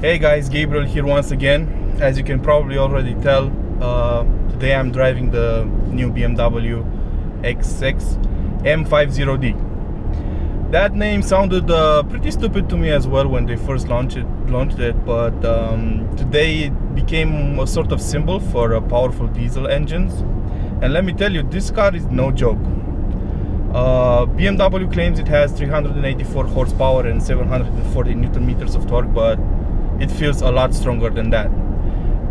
Hey guys, Gabriel here once again. As you can probably already tell, today I'm driving the new BMW X6 M50d. That name sounded pretty stupid to me as well when they first launched it, but today it became a sort of symbol for powerful diesel engines. And let me tell you, this car is no joke. BMW claims it has 384 horsepower and 740 Newton meters of torque, but it feels a lot stronger than that.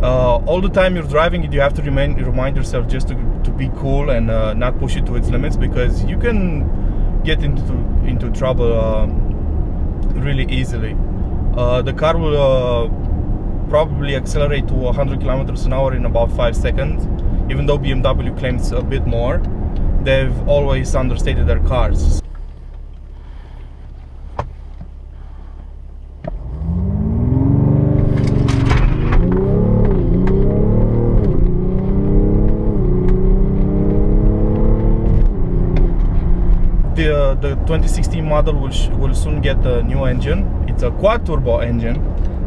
All the time you're driving it, you have to remind yourself just to be cool and not push it to its limits, because you can get into trouble really easily. The car will probably accelerate to 100 kilometers an hour in about 5 seconds, even though BMW claims a bit more. They've always understated their cars. The 2016 model will soon get a new engine. It's a quad turbo engine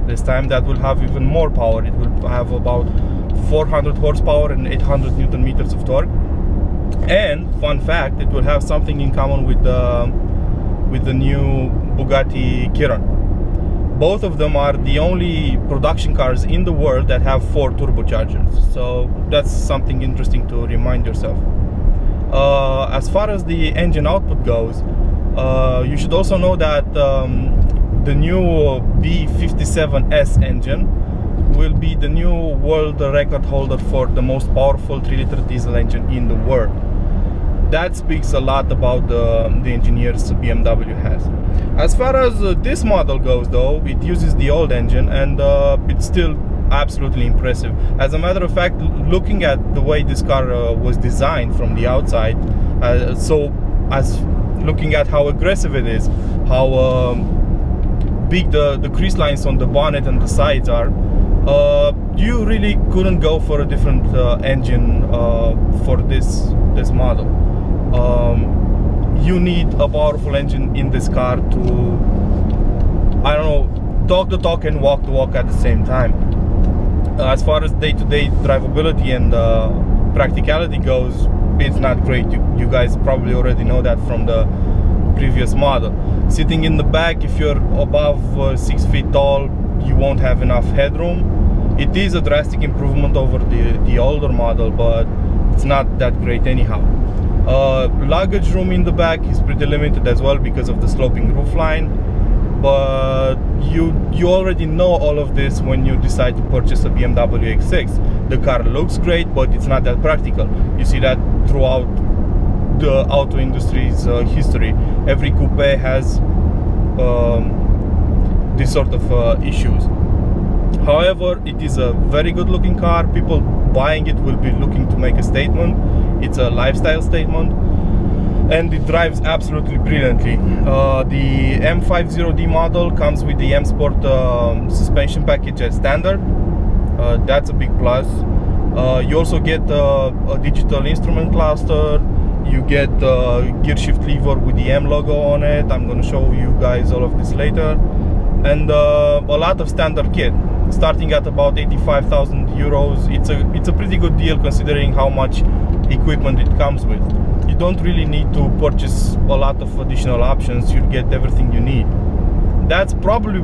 this time that will have even more power. It will have about 400 horsepower and 800 Newton meters of torque. And fun fact, it will have something in common with the new Bugatti Chiron. Both of them are the only production cars in the world that have 4 turbochargers. So that's something interesting to remind yourself. As far as the engine output goes, you should also know that the new B57S engine will be the new world record holder for the most powerful 3-liter diesel engine in the world. That speaks a lot about the engineers BMW has. As far as this model goes though, it uses the old engine, and it's still absolutely impressive. As a matter of fact, looking at the way this car was designed from the outside, looking at how aggressive it is, how big the crease lines on the bonnet and the sides are, you really couldn't go for a different engine for this model. You need a powerful engine in this car to, I don't know, talk the talk and walk the walk at the same time. As far as day-to-day drivability and practicality goes, it's not great. You guys probably already know that from the previous model. Sitting in the back, if you're above 6 feet tall, you won't have enough headroom. It is a drastic improvement over the older model, but it's not that great anyhow. Luggage room in the back is pretty limited as well because of the sloping roofline, but you already know all of this when you decide to purchase a BMW X6. The car looks great, but it's not that practical. You see that throughout the auto industry's history. Every coupe has this sort of issues. However, it is a very good looking car. People buying it will be looking to make a statement. It's a lifestyle statement, and it drives absolutely brilliantly. The M50d model comes with the M Sport suspension package as standard. That's a big plus. You also get a digital instrument cluster. You get a gear shift lever with the M logo on it. I'm going to show you guys all of this later. And a lot of standard kit, starting at about 85,000 euros. It's a pretty good deal considering how much equipment it comes with. You don't really need to purchase a lot of additional options. You'll get everything you need. That's probably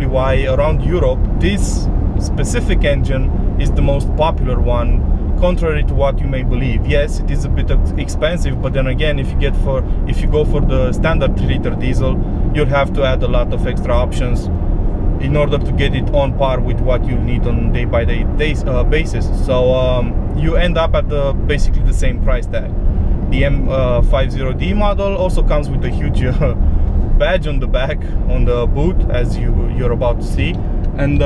why around Europe this specific engine is the most popular one, contrary to what you may believe. Yes, it is a bit expensive, but then again, if you go for the standard 3-liter diesel, you'll have to add a lot of extra options in order to get it on par with what you need on day-by-day basis. So you end up at basically the same price tag. The M50d model also comes with a huge badge on the back, on the boot, as you're about to see, and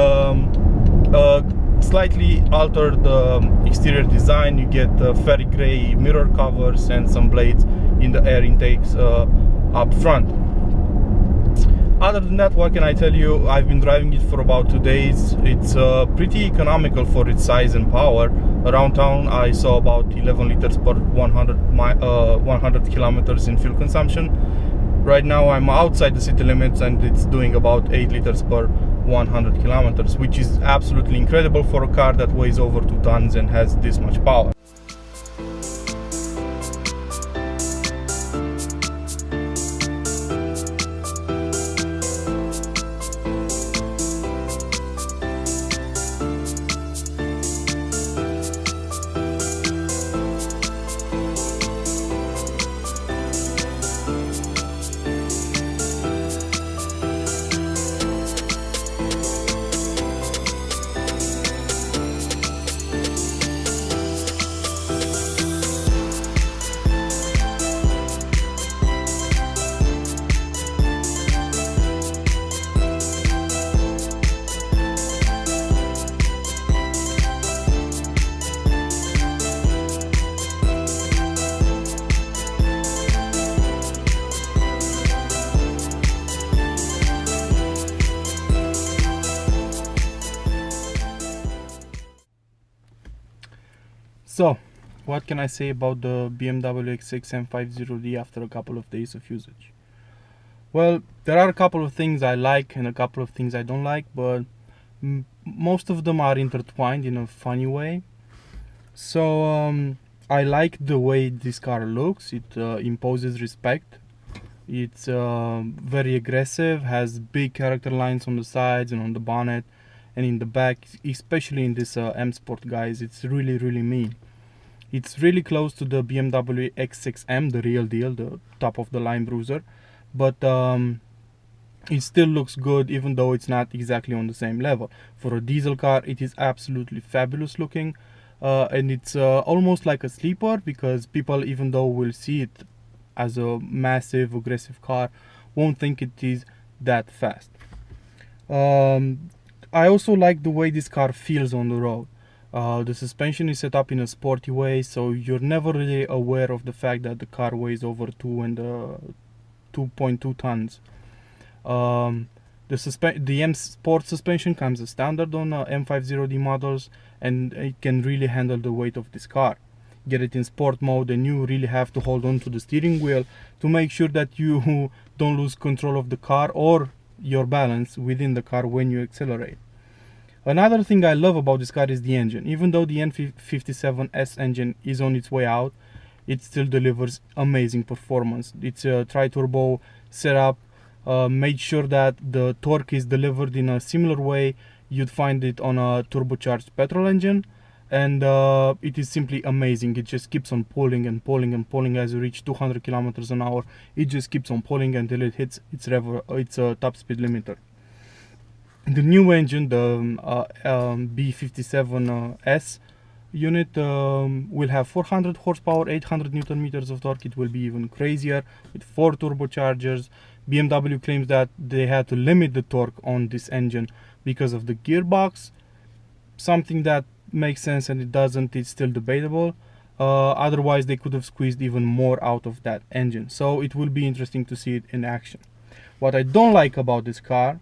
slightly altered exterior design. You get fairy gray mirror covers and some blades in the air intakes up front. Other than that, what can I tell you? I've been driving it for about 2 days. It's pretty economical for its size and power. Around town I saw about 11 liters per 100 kilometers in fuel consumption. Right now I'm outside the city limits and it's doing about 8 liters per 100 kilometers, which is absolutely incredible for a car that weighs over 2 tons and has this much power. So, what can I say about the BMW X6 M50d after a couple of days of usage? Well, there are a couple of things I like and a couple of things I don't like, but most of them are intertwined in a funny way. So, I like the way this car looks. It imposes respect. It's very aggressive, has big character lines on the sides and on the bonnet and in the back, especially in this M Sport, guys. It's really, really mean. It's really close to the BMW X6M, the real deal, the top of the line bruiser, but it still looks good even though it's not exactly on the same level. For a diesel car, it is absolutely fabulous looking, and it's almost like a sleeper, because people, even though will see it as a massive aggressive car, won't think it is that fast. I also like the way this car feels on the road. The suspension is set up in a sporty way, so you're never really aware of the fact that the car weighs over 2.2 tons. The M Sport suspension comes as standard on M50d models, and it can really handle the weight of this car. Get it in sport mode and you really have to hold on to the steering wheel to make sure that you don't lose control of the car or your balance within the car when you accelerate. Another thing I love about this car is the engine. Even though the N57S engine is on its way out, it still delivers amazing performance. It's a tri-turbo setup, made sure that the torque is delivered in a similar way you'd find it on a turbocharged petrol engine, and it is simply amazing. It just keeps on pulling and pulling and pulling. As you reach 200 kilometers an hour, it just keeps on pulling until it hits its top speed limiter. The new engine, the B57S unit, will have 400 horsepower, 800 newton meters of torque. It will be even crazier with 4 turbochargers. BMW claims that they had to limit the torque on this engine because of the gearbox, something that makes sense and it doesn't. It's still debatable. Otherwise they could have squeezed even more out of that engine, so it will be interesting to see it in action. What I don't like about this car,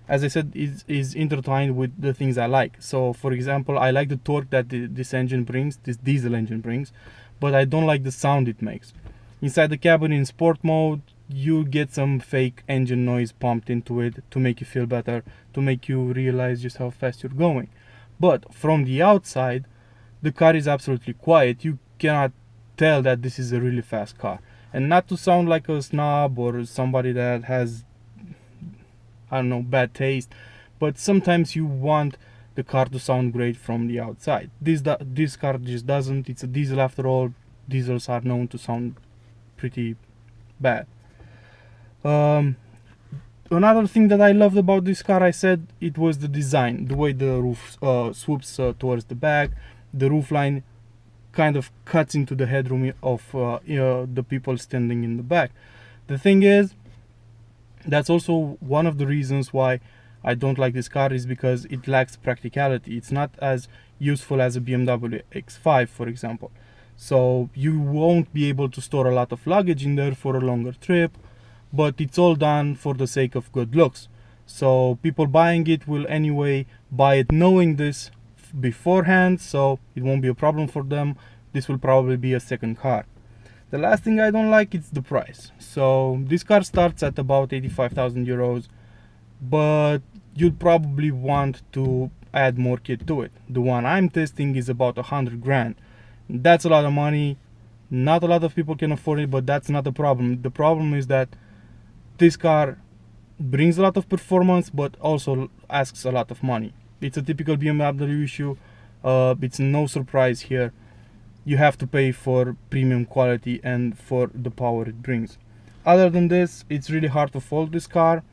as I said, is intertwined with the things I like. So for example, I like the torque that this engine brings, this diesel engine brings, but I don't like the sound it makes. Inside the cabin in sport mode, you get some fake engine noise pumped into it to make you feel better, to make you realize just how fast you're going. But from the outside, the car is absolutely quiet. You cannot tell that this is a really fast car. And not to sound like a snob or somebody that has, I don't know, bad taste, but sometimes you want the car to sound great from the outside. This car just doesn't. It's a diesel after all. Diesels are known to sound pretty bad. Another thing that I loved about this car, I said, it was the design, the way the roof swoops towards the back. The roofline kind of cuts into the headroom of the people standing in the back. The thing is, that's also one of the reasons why I don't like this car, is because it lacks practicality. It's not as useful as a BMW X5, for example. So you won't be able to store a lot of luggage in there for a longer trip, but it's all done for the sake of good looks. So people buying it will anyway buy it knowing this beforehand, so it won't be a problem for them. This will probably be a second car. The last thing I don't like is the price. So this car starts at about 85,000 euros. but you'll probably want to add more kit to it. The one I'm testing is about 100 grand. That's a lot of money. Not a lot of people can afford it, but that's not the problem. The problem is that this car brings a lot of performance, but also asks a lot of money. It's a typical BMW issue. It's no surprise here. You have to pay for premium quality and for the power it brings. Other than this, it's really hard to fault this car.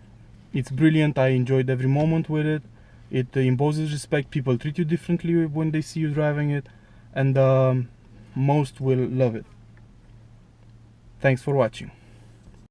It's brilliant. I enjoyed every moment with it. It imposes respect. People treat you differently when they see you driving it, and most will love it. Thanks for watching.